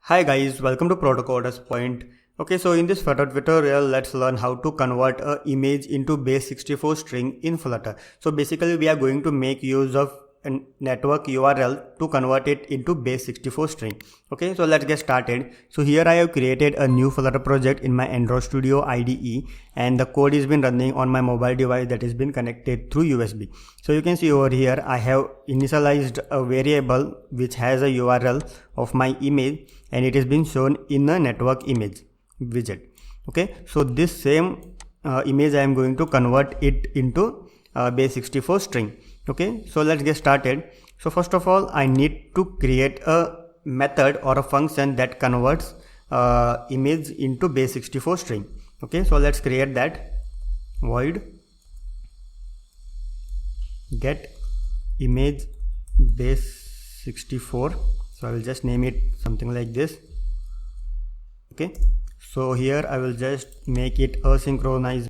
Hi guys, welcome to Proto Coders Point. Okay, so in this Flutter tutorial, let's learn how to convert an image into Base64 string in Flutter. So basically we are going to make use of a network URL to convert it into Base64 string. Okay, so let's get started. So here I have created a new Flutter project in my Android Studio IDE, and the code has been running on my mobile device that has been connected through USB. So you can see over here I have initialized a variable which has a URL of my image, and it is being shown in a network image widget. Okay, so this same image I am going to convert it into Base64 string. Okay, so let's get started. So first of all, I need to create a method or a function that converts image into Base64 string. Okay, so let's create that. Void get image Base64. So I will just name it something like this. Okay, so here I will just make it asynchronized.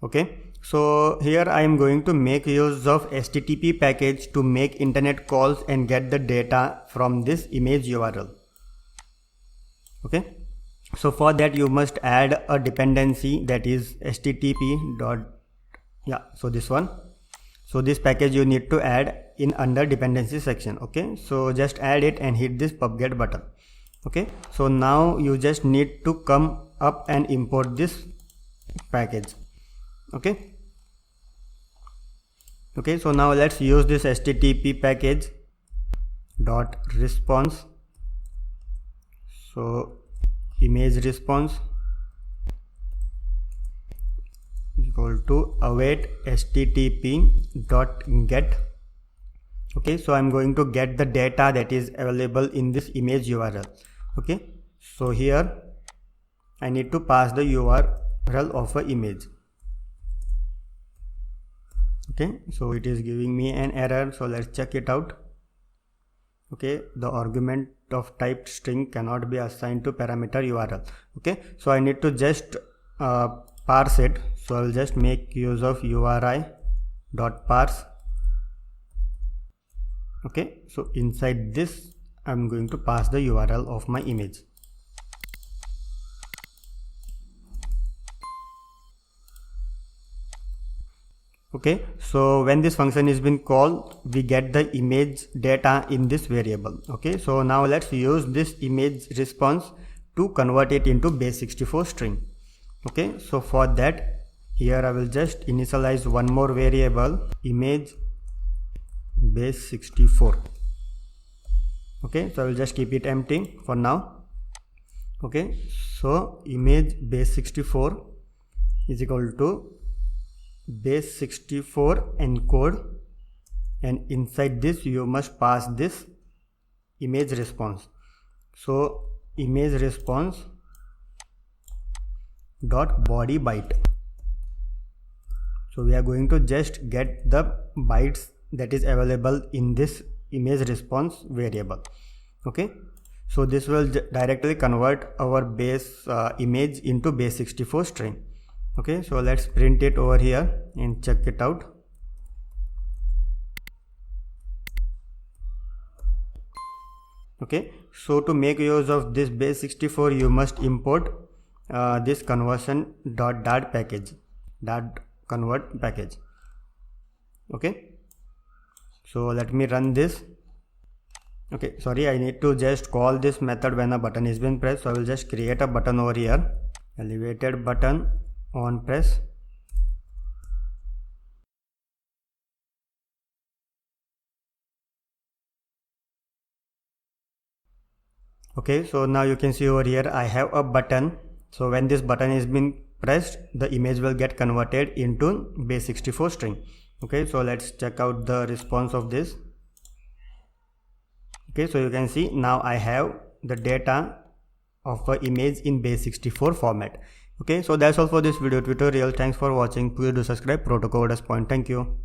Okay, so here I am going to make use of HTTP package to make internet calls and get the data from this image URL. Okay, so for that you must add a dependency, that is http dot, so this one. So this package you need to add in under dependency section. Okay, so just add it and hit this pub-get button. Okay, so now you just need to come up and import this package. Okay, so now let's use this http package dot response. So image response equal to await http dot get. Okay, so I'm going to get the data that is available in this image URL. Okay, so here I need to pass the URL of an image. Okay, so it is giving me an error, so let's check it out. Okay, the argument of type string cannot be assigned to parameter URL. Okay, so I need to just parse it. So I will just make use of URI dot parse. Okay, so inside this I'm going to pass the URL of my image. Okay, so when this function is been called, we get the image data in this variable. Okay, so now let's use this image response to convert it into Base64 string. Okay, so for that, here I will just initialize one more variable, image Base64. Okay, so I will just keep it empty for now. Okay, so image Base64 is equal to Base64 encode, and inside this you must pass this image response. So image response dot body byte. So we are going to just get the bytes that is available in this image response variable. Okay, so this will directly convert our base image into Base64 string. Okay, so let's print it over here and check it out. Okay, so to make use of this Base64 you must import this conversion dot package, dot convert package. Okay, so let me run this. Okay, sorry, I need to just call this method when a button is been pressed. So I will just create a button over here, elevated button on press. Okay, so now you can see over here I have a button. So when this button is been pressed, the image will get converted into Base64 string. Okay, so let's check out the response of this. Okay, so you can see now I have the data of an image in Base64 format. Okay, so that's all for this video tutorial. Thanks for watching. Please do subscribe Proto Coders Point. Thank you.